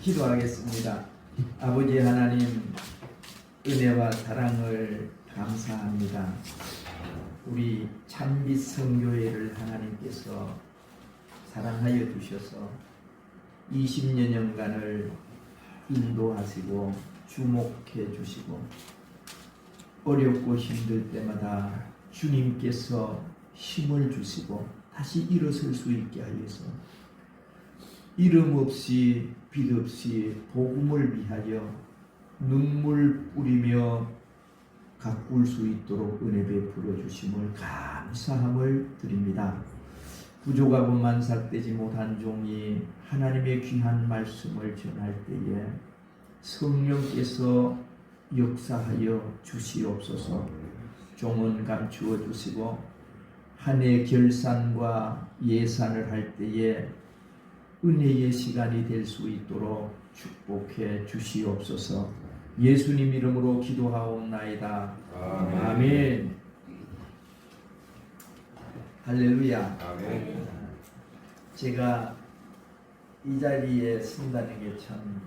기도하겠습니다. 아버지 하나님, 은혜와 사랑을 감사합니다. 우리 참빛 성교회를 하나님께서 사랑하여 주셔서 20여 년간을 인도하시고 주목해 주시고 어렵고 힘들 때마다 주님께서 힘을 주시고 다시 일어설 수 있게 하여서 이름 없이 빛 없이 복음을 위하여 눈물 뿌리며 가꿀 수 있도록 은혜 베풀어 주심을 감사함을 드립니다. 부족하고 만삭되지 못한 종이 하나님의 귀한 말씀을 전할 때에 성령께서 역사하여 주시옵소서. 종은 감추어 주시고 한 해 결산과 예산을 할 때에 은혜의 시간이 될 수 있도록 축복해 주시옵소서. 예수님 이름으로 기도하옵나이다. 아멘. 할렐루야. 아멘. 제가 이 자리에 쓴다는 게 참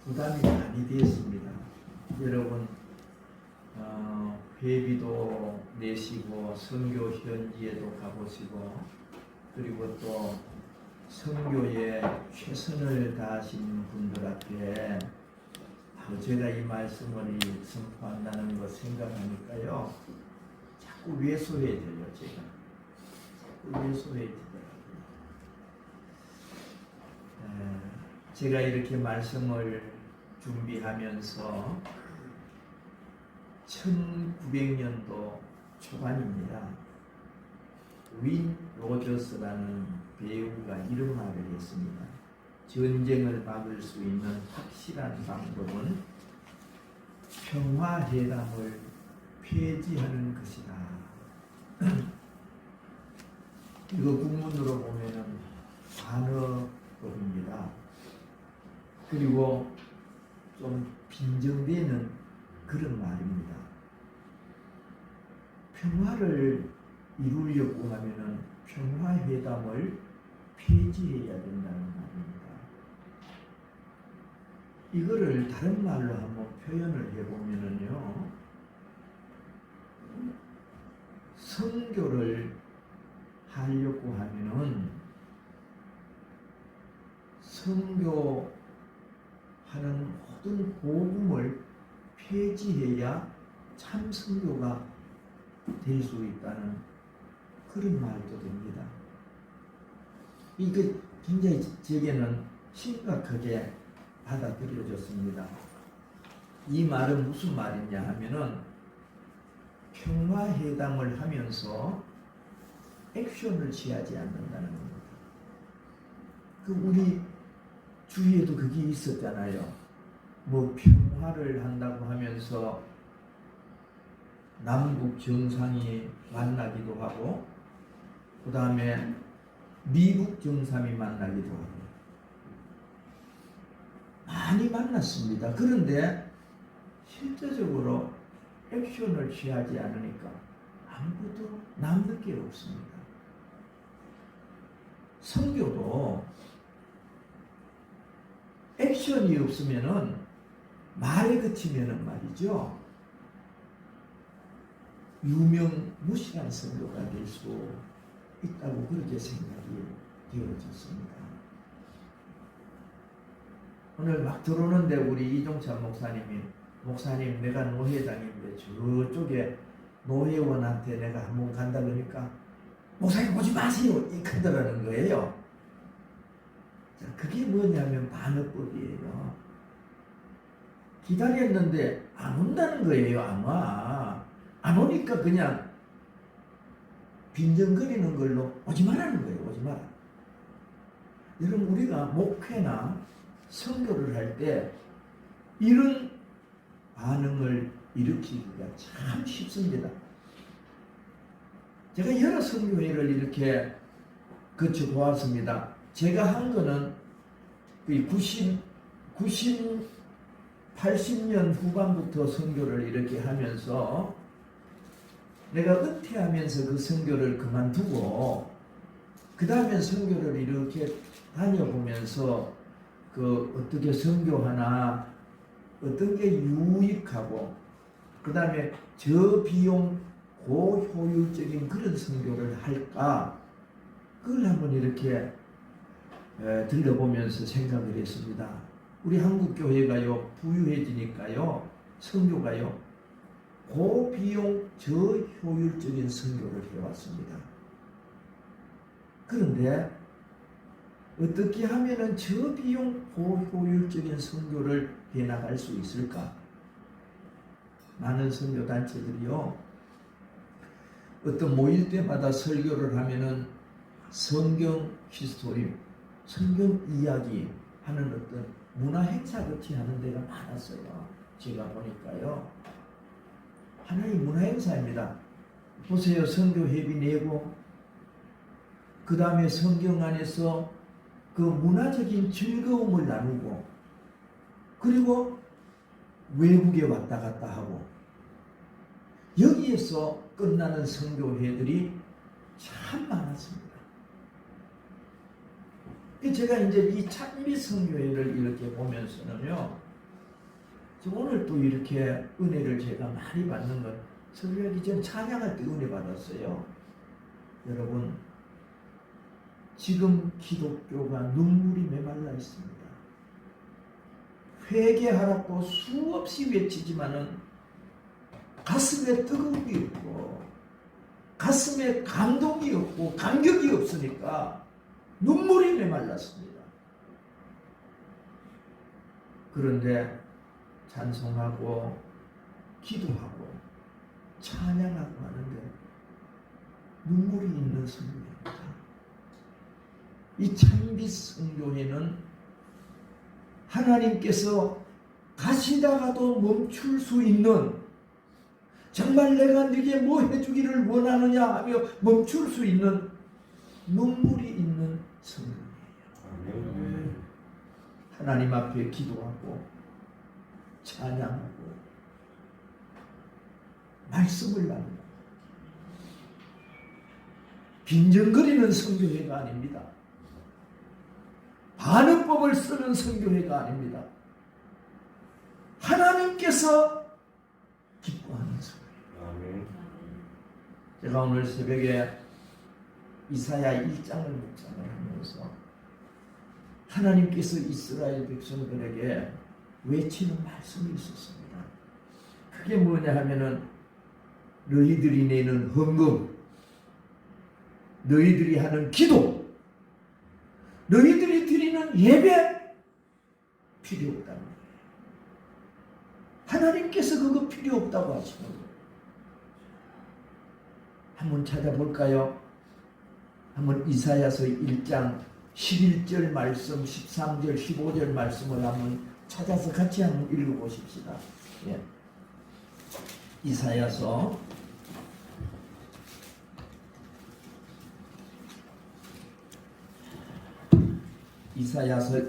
부담이 많이 되었습니다. 여러분 회비도 내시고 선교 현지에도 가보시고 그리고 또 선교에 최선을 다하신 분들 앞에 제가 이 말씀을 선포한다는 거 생각하니까요 자꾸 왜소해져요. 자꾸 왜소해지더라고요. 제가 이렇게 말씀을 준비하면서 1900년도 초반입니다. 윈 로저스라는 배우가 이런 말을 했습니다. 전쟁을 막을 수 있는 확실한 방법은 평화회담을 폐지하는 것이다. 이거 국문으로 보면은 반어법입니다. 그리고 좀 빈정되는 그런 말입니다. 평화를 이루려고 하면은 평화회담을 폐지해야 된다는 말입니다. 이거를 다른 말로 한번 표현을 해보면은요, 선교를 하려고 하면은 선교하는 모든 복음을 폐지해야 참 선교가 될 수 있다는 그런 말도 됩니다. 이게 굉장히 제게는 심각하게 받아들여졌습니다. 이 말은 무슨 말이냐 하면은 평화회담을 하면서 액션을 취하지 않는다는 겁니다. 우리 주위에도 그게 있었잖아요. 뭐 평화를 한다고 하면서 남북 정상이 만나기도 하고 그 다음에 미국 정상이 만나기도 하고 많이 만났습니다. 그런데 실제적으로 액션을 취하지 않으니까 아무것도 남는 게 없습니다. 선교도 액션이 없으면은 말에 그치면은 말이죠. 유명무실한 선교가 될 수 있다고 그렇게 생각이 되어졌습니다. 오늘 막 들어오는데 우리 이종찬 목사님이 목사님 내가 노회장인데 저쪽에 노회원한테 내가 한번 간다 그러니까 목사님 오지 마세요 이 그러는 거예요. 자, 그게 뭐냐면 반어법이에요. 기다렸는데 안 온다는 거예요. 아마 안 오니까 그냥 빈정거리는 걸로 오지 말라는 거예요. 오지 마라. 여러분 우리가 목회나 선교를 할 때 이런 반응을 일으키기가 참 쉽습니다. 제가 여러 선교회를 이렇게 거쳐보았습니다. 제가 한 거는 80년 후반부터 선교를 이렇게 하면서 내가 은퇴하면서 그 선교를 그만두고 그 다음에 선교를 이렇게 다녀보면서 어떻게 선교하나, 어떤 게 유익하고, 그 다음에 저비용 고효율적인 그런 선교를 할까, 그걸 한번 이렇게 들려보면서 생각을 했습니다. 우리 한국교회가요, 부유해지니까요, 선교가요, 고비용 저효율적인 선교를 해왔습니다. 그런데 어떻게 하면은 저비용 고효율적인 선교를 해나갈 수 있을까? 많은 선교단체들이요, 어떤 모일 때마다 설교를 하면은 성경 히스토리, 성경 이야기 하는 어떤 문화 행사 같이 하는 데가 많았어요. 제가 보니까요. 하나의 문화 행사입니다. 보세요. 선교 회비 내고, 그 다음에 성경 안에서 그 문화적인 즐거움을 나누고, 그리고 외국에 왔다 갔다 하고, 여기에서 끝나는 선교회들이 참 많았습니다. 제가 이제 이 찬미 선교회를 이렇게 보면서는요, 오늘 또 이렇게 은혜를 제가 많이 받는 건, 설교하기 전 찬양할 때 은혜 받았어요. 여러분, 지금 기독교가 눈물이 메말라 있습니다. 회개하라고 수없이 외치지만은 가슴에 뜨거움이 없고, 가슴에 감동이 없고, 감격이 없으니까 눈물이 메말랐습니다. 그런데 찬송하고 기도하고 찬양하고 하는데 눈물이 있는 성교입니다. 이 찬미 성교회는 하나님께서 가시다가도 멈출 수 있는, 정말 내가 네게 뭐 해주기를 원하느냐 하며 멈출 수 있는 눈물이 있는 성교회예요. 하나님 앞에 기도하고 찬양하고 말씀을 나누고, 빈정거리는 성교회가 아닙니다. 반응법을 쓰는 성교회가 아닙니다. 하나님께서 기뻐하는 성교회. 제가 오늘 새벽에 이사야 1장을 묵상을 하면서 하나님께서 이스라엘 백성들에게 외치는 말씀이 있었습니다. 그게 뭐냐 하면은, 너희들이 내는 헌금, 너희들이 하는 기도, 너희들이 드리는 예배 필요 없다는 거예요. 하나님께서 그거 필요 없다고 하시는 거예요. 한번 찾아볼까요? 한번 이사야서 1장 11절 말씀, 13절, 15절 말씀을 한번 찾아서 같이 한번 읽어보십시다. 예. 이사야서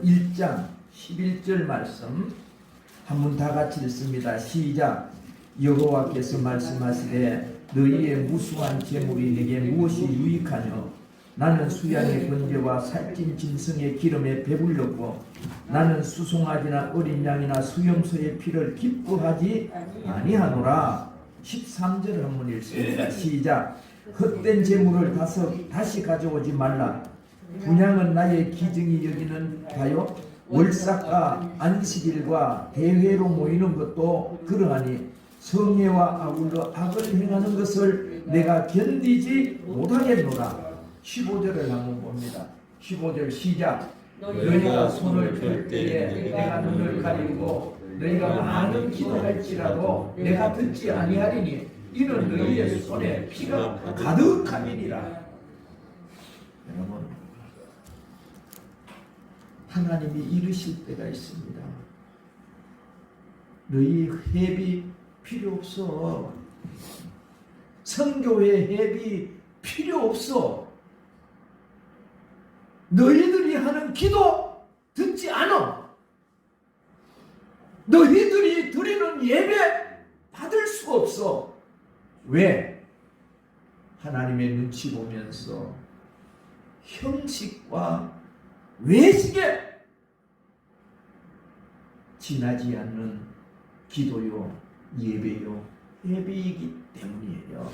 1장 11절 말씀 한번 다 같이 읽습니다. 시작. 여호와께서 말씀하시되 너희의 무수한 재물이 내게 무엇이 유익하뇨? 나는 수양의 번제와 살찐 짐승의 기름에 배불렀고, 나는 수송아지나 어린 양이나 수염소의 피를 기뻐하지 아니하노라. 13절을 한번 읽습니다. 시작. 헛된 재물을 다시 가져오지 말라. 분향은 나의 기증이 여기는 바요, 월삭과 안식일과 대회로 모이는 것도 그러하니 성회와 아울러 악을 행하는 것을 내가 견디지 못하겠노라. 15절을 한번 봅니다. 15절 시작. 너희가 손을 들 때에 내가 눈을 가리고 너희가 많은 기도할지라도 내가 듣지 아니하리니 이는 너희의 손에 피가 가득함이니라. 여러분, 하나님이 이르실 때가 있습니다. 너희 회비 필요 없어. 선교회 회비 필요 없어. 너희들이 하는 기도 듣지 않아. 너희들이 드리는 예배 받을 수 없어. 왜? 하나님의 눈치 보면서 형식과 외식에 지나지 않는 기도요, 예배요, 예배이기 때문이에요.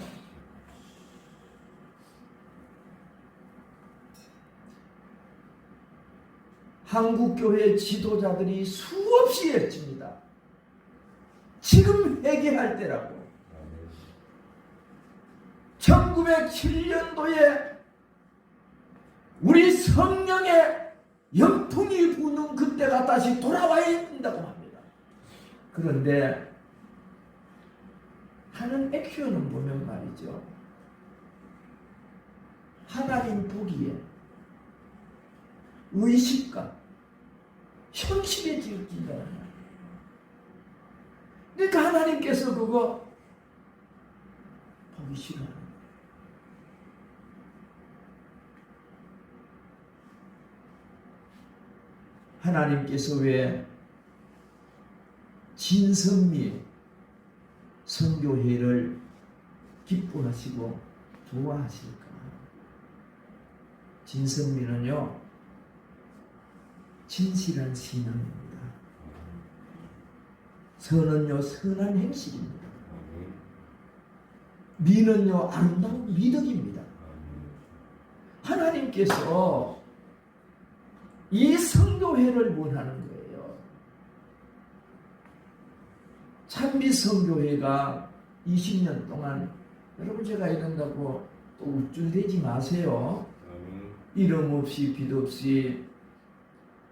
한국교회 지도자들이 수없이 외칩니다. 지금 회개할 때라고. 1907년도에 우리 성령의 영풍이 부는 그때가 다시 돌아와야 된다고 합니다. 그런데 하는 액션은 보면 말이죠, 하나님 보기에 의식과 현실에 지어진다는 말이에요. 그러니까 하나님께서 그거 보기 싫어하는 거예요. 하나님께서 왜 진선미 선교회를 기뻐하시고 좋아하실까? 진선미는요, 진실한 신앙입니다. 선은요, 선한 행실입니다. 미는요, 아름다운 미덕입니다. 하나님께서 이 선교회를 원하는 거예요. 찬미 선교회가 20년 동안, 여러분 제가 이런다고 또 우쭐대지 마세요. 이름 없이 빛 없이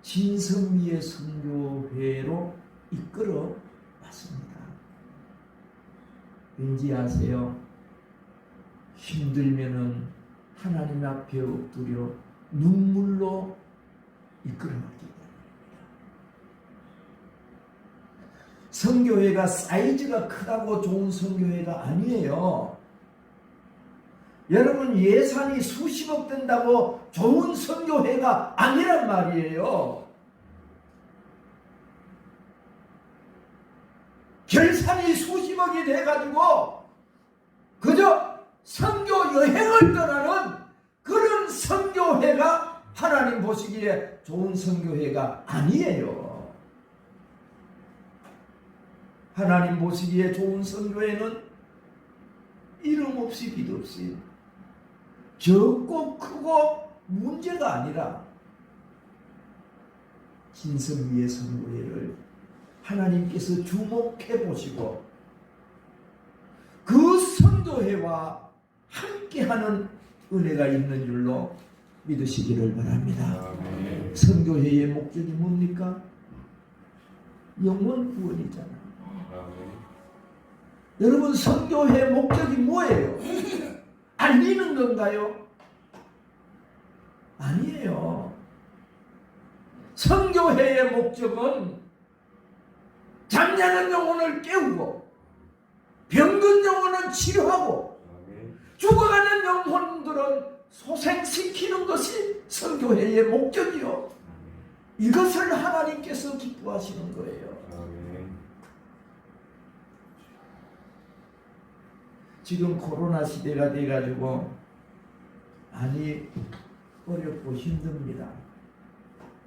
진선미의 선교회로 이끌어 왔습니다. 왠지 아세요? 힘들면은 하나님 앞에 엎드려 눈물로 이끌어왔기 때문입니다. 선교회가 사이즈가 크다고 좋은 선교회가 아니에요. 여러분, 예산이 수십억 된다고 좋은 선교회가 아니란 말이에요. 결산이 수십억이 돼가지고 그저 선교 여행을 떠나는 그런 선교회가 하나님 보시기에 좋은 선교회가 아니에요. 하나님 보시기에 좋은 선교회는 이름 없이 빛 없이 적고 크고 문제가 아니라 진선미의 선교회를 하나님께서 주목해 보시고 그 선교회와 함께하는 은혜가 있는 줄로 믿으시기를 바랍니다. 아멘. 선교회의 목적이 뭡니까? 영혼 구원이잖아요. 아멘. 여러분, 선교회 목적이 뭐예요? 알리는 건가요? 아니에요. 선교회의 목적은 잠자는 영혼을 깨우고 병든 영혼은 치료하고 아멘. 죽어가는 영혼들은 소생시키는 것이 선교회의 목적이요. 이것을 하나님께서 기뻐하시는 거예요. 아멘. 지금 코로나 시대가 돼가지고 많이 어렵고 힘듭니다.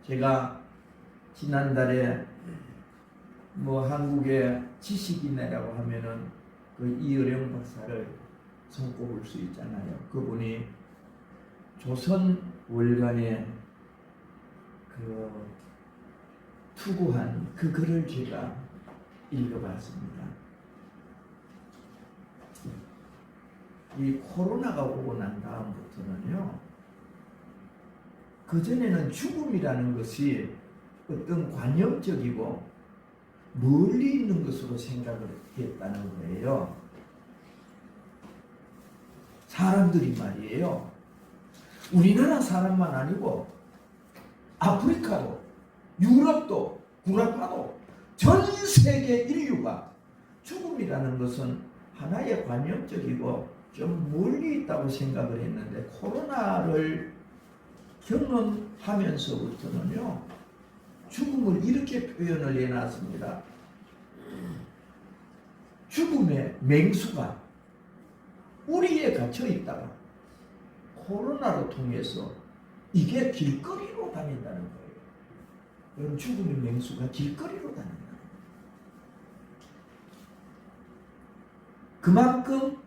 제가 지난달에 한국의 지식인이라고 하면은 그 이어령 박사를 손꼽을 수 있잖아요. 그분이 조선 월간에 그 투고한 그 글을 제가 읽어봤습니다. 이 코로나가 오고 난 다음부터는요, 그전에는 죽음이라는 것이 어떤 관념적이고 멀리 있는 것으로 생각을 했다는 거예요. 사람들이 말이에요. 우리나라 사람만 아니고 아프리카도, 유럽도, 구라파도 전 세계 인류가 죽음이라는 것은 하나의 관념적이고 좀 멀리 있다고 생각을 했는데, 코로나를 경험하면서부터는요, 죽음을 이렇게 표현을 해놨습니다. 죽음의 맹수가 우리에 갇혀 있다가 코로나로 통해서 이게 길거리로 다닌다는 거예요. 여러분 죽음의 맹수가 길거리로 다닌다. 그만큼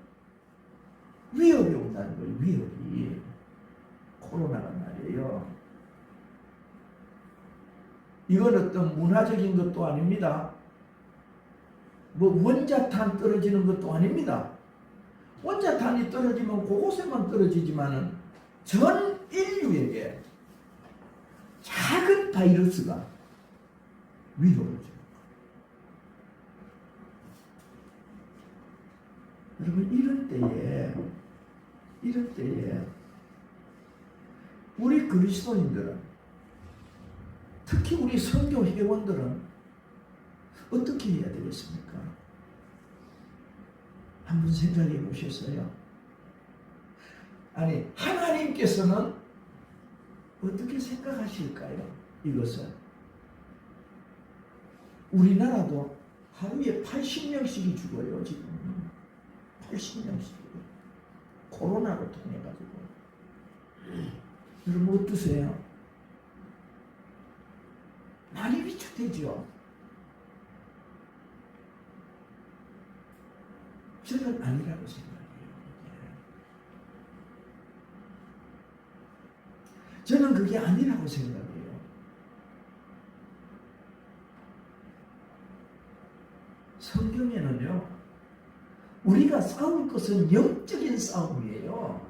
위협이 온다는 거예요. 위협이. 코로나가 말이에요. 이건 어떤 문화적인 것도 아닙니다. 뭐 원자탄 떨어지는 것도 아닙니다. 원자탄이 떨어지면 그곳에만 떨어지지만은 전 인류에게 작은 바이러스가 위협을 줍니다. 여러분 이런 때에 우리 그리스도인들은, 특히 우리 선교 회원들은 어떻게 해야 되겠습니까? 한번 생각해 보셨어요? 아니, 하나님께서는 어떻게 생각하실까요? 이것은 우리나라도 하루에 80명씩이 죽어요. 지금 80명씩 코로나로 통해 가지고. 여러분 어떠세요? 많이 위축되죠? 저는 아니라고 생각해요. 저는 그게 아니라고 생각해요. 성경에는요, 우리가 싸울 것은 영적인 싸움이에요.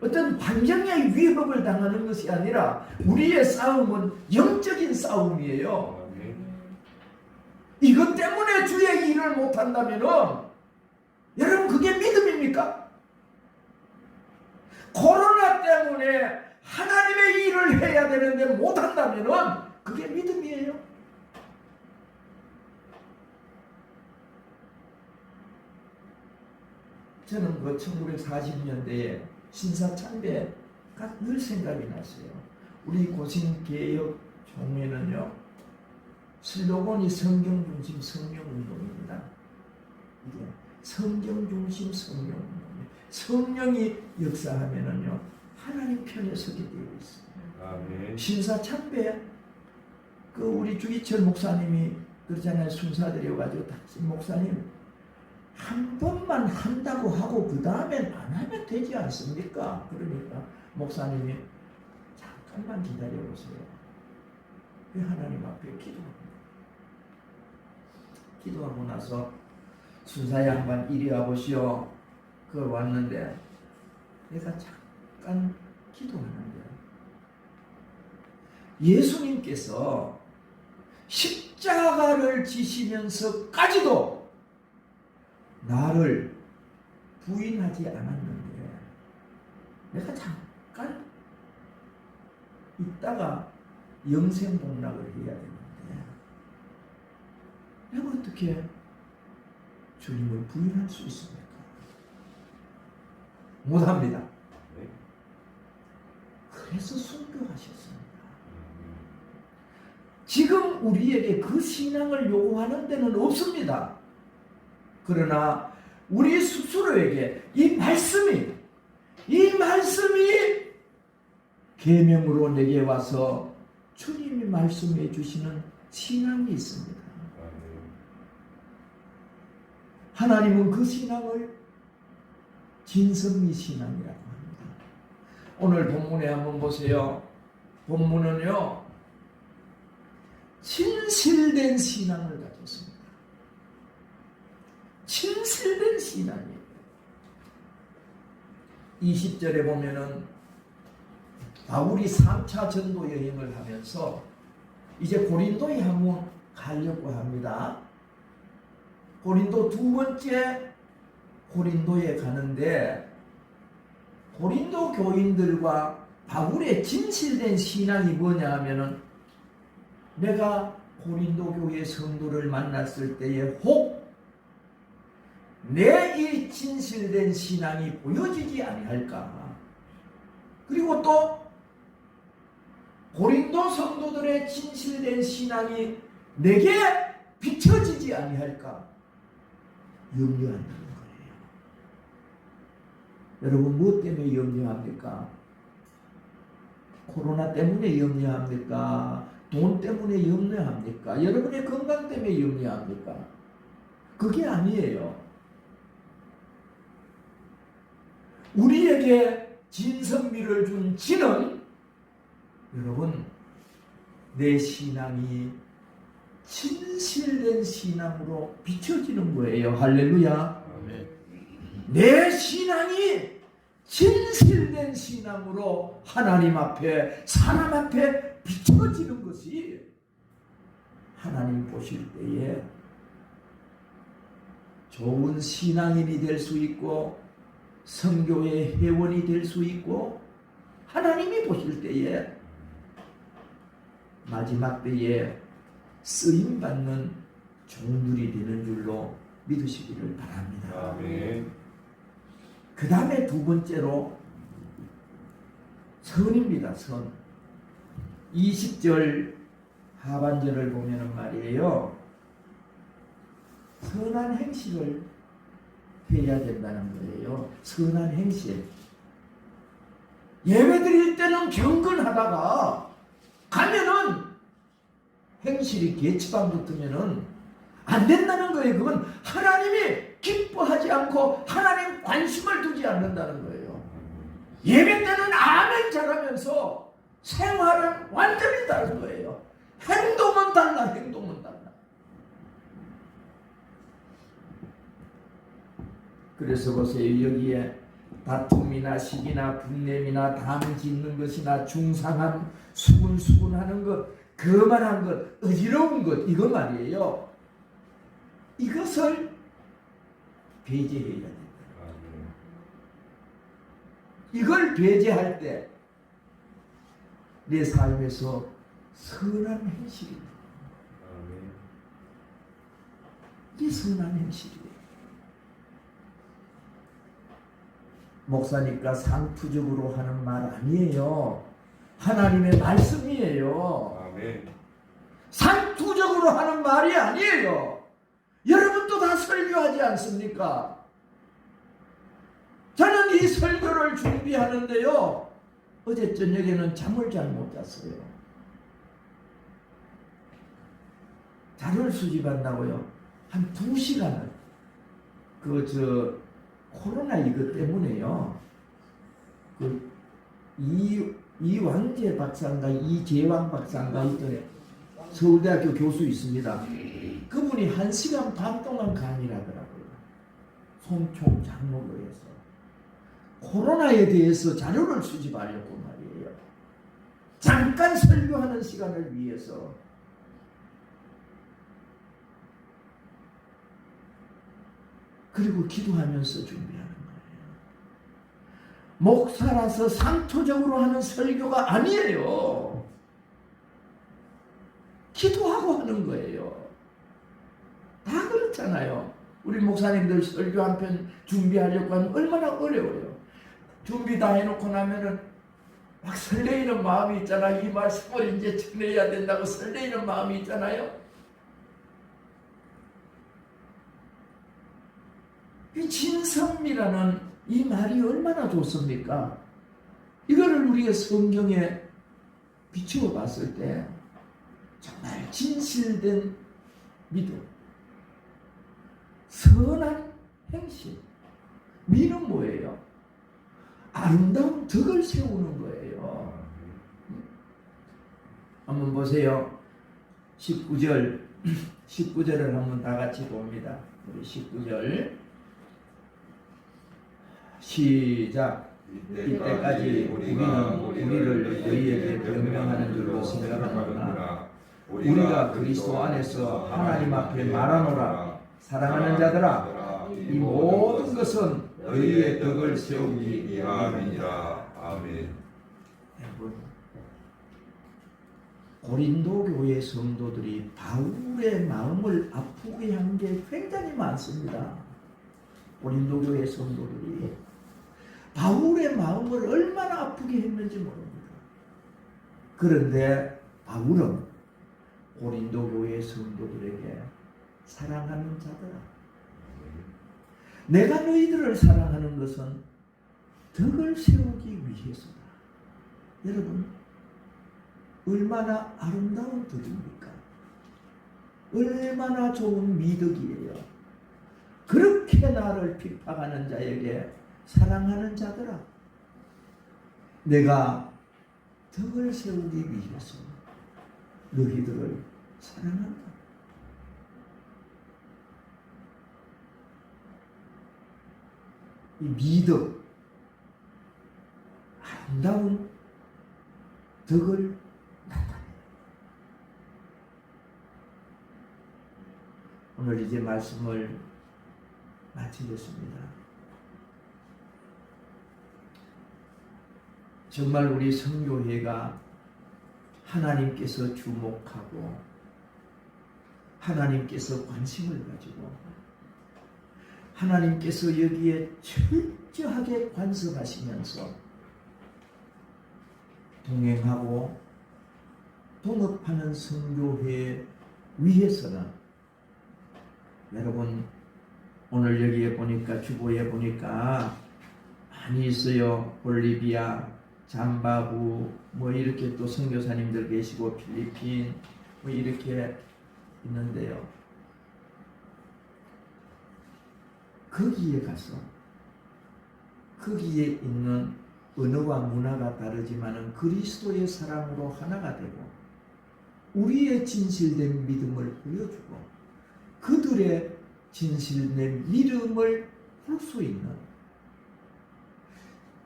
어떤 환경의 위협을 당하는 것이 아니라 우리의 싸움은 영적인 싸움이에요. 이것 때문에 주의 일을 못한다면 여러분 그게 믿음입니까? 코로나 때문에 하나님의 일을 해야 되는데 못한다면 그게 믿음이에요. 저는 그 1940년대에 신사참배가 늘 생각이 났어요. 우리 고신개혁 종회는요, 슬로건이 성경중심 성령운동입니다. 이게 성경중심 성령운동이에요. 성령이 역사하면은요, 하나님 편에 서게 되어 있어요. 신사참배, 그 우리 주기철 목사님이 그러잖아요. 순사드려가지고 다시 목사님 한 번만 한다고 하고 그 다음엔 안 하면 되지 않습니까? 그러니까 목사님이 잠깐만 기다려보세요. 하나님 앞에 기도합니다. 기도하고 나서 순사 양반 이리 와보시오. 그걸 왔는데 내가 잠깐 기도하는데 예수님께서 십자가를 지시면서까지도 나를 부인하지 않았는데 내가 잠깐 있다가 영생복락을 해야 되는데 내가 어떻게 주님을 부인할 수 있습니까? 못합니다. 그래서 순교하셨습니다. 지금 우리에게 그 신앙을 요구하는 데는 없습니다. 그러나 우리 스스로에게 이 말씀이 계명으로 내게 와서 주님이 말씀해 주시는 신앙이 있습니다. 하나님은 그 신앙을 진선미 신앙이라고 합니다. 오늘 본문에 한번 보세요. 본문은요, 진실된 신앙을 가졌습니다. 진실된 신앙이에요. 20절에 보면은 바울이 3차 전도 여행을 하면서 이제 고린도에 한번 가려고 합니다. 고린도 두 번째 고린도에 가는데 고린도 교인들과 바울의 진실된 신앙이 뭐냐 하면은 내가 고린도 교회 성도를 만났을 때에 혹 내 이 진실된 신앙이 보여지지 아니할까. 그리고 또 고린도 성도들의 진실된 신앙이 내게 비춰지지 아니할까 염려한다는 거예요. 여러분 무엇 때문에 염려합니까? 코로나 때문에 염려합니까? 돈 때문에 염려합니까? 여러분의 건강 때문에 염려합니까? 그게 아니에요. 우리에게 진선미를 준 진은 여러분 내 신앙이 진실된 신앙으로 비춰지는 거예요. 할렐루야. 아멘. 내 신앙이 진실된 신앙으로 하나님 앞에 사람 앞에 비춰지는 것이 하나님 보실 때에 좋은 신앙인이 될 수 있고 선교의 회원이 될 수 있고 하나님이 보실 때에 마지막 때에 쓰임받는 종들이 되는 줄로 믿으시기를 바랍니다. 아멘. 그 다음에 두 번째로 선입니다. 선. 20절 하반절을 보면 말이에요. 선한 행실을 해야 된다는 거예요. 선한 행실. 예배 드릴 때는 경건하다가 가면은 행실이 계치방 붙으면은 안 된다는 거예요. 그건 하나님이 기뻐하지 않고 하나님 관심을 두지 않는다는 거예요. 예배 때는 아멘 잘하면서 생활은 완전히 다른 거예요. 행동은 달라. 행동은 달라. 그래서 보세요. 여기에 다툼이나 시기나 분냄이나 담 짓는 것이나 중상함 수군수군하는 것 거만한 것 어지러운 것 이거 말이에요. 이것을 배제해야 된다. 이걸 배제할 때 내 삶에서 선한 행실입니다. 이게 선한 행실이에요. 목사니까 상투적으로 하는 말 아니에요. 하나님의 말씀이에요. 아멘. 상투적으로 하는 말이 아니에요. 여러분도 다 설교하지 않습니까? 저는 이 설교를 준비하는데요. 어제 저녁에는 잠을 잘 못 잤어요. 자료를 수집한다고요. 한 2시간을. 코로나 이것 때문에요. 이왕재 박사인가 이재왕 박사인가 있던 서울대학교 교수 있습니다. 그분이 1시간 반 동안 강의를 하더라고요. 송총 장로로 해서 코로나에 대해서 자료를 수집하려고 말이에요. 잠깐 설교하는 시간을 위해서. 그리고 기도하면서 준비하는 거예요. 목사라서 상투적으로 하는 설교가 아니에요. 기도하고 하는 거예요. 다 그렇잖아요. 우리 목사님들 설교 한 편 준비하려고 하면 얼마나 어려워요. 준비 다 해놓고 나면은 막 설레이는 마음이 있잖아요. 이 말씀을 이제 전해야 된다고 설레이는 마음이 있잖아요. 이 진선미라는 이 말이 얼마나 좋습니까? 이거를 우리가 성경에 비추어 봤을 때 정말 진실된 믿음, 선한 행실. 미는 뭐예요? 아름다운 덕을 세우는 거예요. 한번 보세요. 19절을 한번 다 같이 봅니다. 우리 19절 시작. 이때까지 우리를 너희에게 변명하는 줄로 생각하노라. 우리가 그리스도 안에서 하나님 앞에 말하노라. 사랑하는 자들아, 이 모든 것은 너희의 덕을 세우기 위함이니라. 아멘. 고린도 교회 성도들이 바울의 마음을 아프게 한 게 굉장히 많습니다. 고린도 교회 성도들이 바울의 마음을 얼마나 아프게 했는지 모릅니다. 그런데 바울은 고린도 교회 성도들에게 사랑하는 자들아, 내가 너희들을 사랑하는 것은 덕을 세우기 위해서다. 여러분, 얼마나 아름다운 덕입니까? 얼마나 좋은 미덕이에요. 그렇게 나를 핍박하는 자에게 사랑하는 자들아, 내가 덕을 세우기 위해서 너희들을 사랑한다. 이 미덕, 아름다운 덕을 나타내요. 오늘 이제 말씀을 마치겠습니다. 정말 우리 성교회가 하나님께서 주목하고 하나님께서 관심을 가지고 하나님께서 여기에 철저하게 관섭하시면서 동행하고 동업하는 성교회 위해서는 여러분 오늘 여기에 보니까 주보에 보니까 많이 있어요. 볼리비아, 잠바부 뭐 이렇게 또 선교사님들 계시고 필리핀 뭐 이렇게 있는데요. 거기에 가서 거기에 있는 언어와 문화가 다르지만은 그리스도의 사랑으로 하나가 되고 우리의 진실된 믿음을 보여주고 그들의 진실된 믿음을 볼 수 있는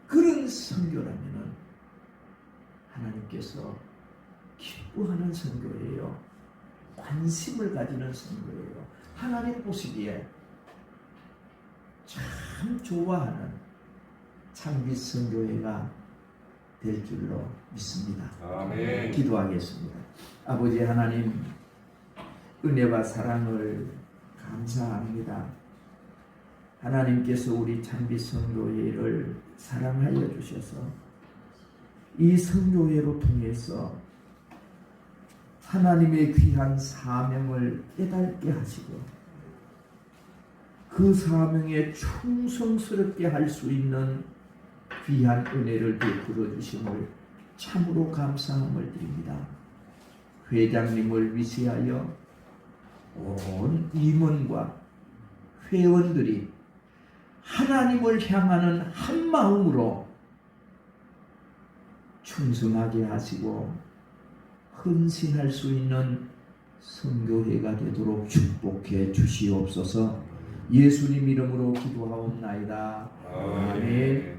그런 선교라면은 하나님께서 기뻐하는 선교예요. 관심을 가지는 선교예요. 하나님 보시기에 참 좋아하는 창빛 선교회가 될 줄로 믿습니다. 아멘. 기도하겠습니다. 아버지 하나님, 은혜와 사랑을 감사합니다. 하나님께서 우리 창빛 선교회를 사랑하여 주셔서 이 선교회로 통해서 하나님의 귀한 사명을 깨닫게 하시고 그 사명에 충성스럽게 할 수 있는 귀한 은혜를 베풀어 주심을 참으로 감사함을 드립니다. 회장님을 위시하여 온 임원과 회원들이 하나님을 향하는 한 마음으로 충성하게 하시고 헌신할 수 있는 선교회가 되도록 축복해 주시옵소서. 예수님 이름으로 기도하옵나이다. 아멘.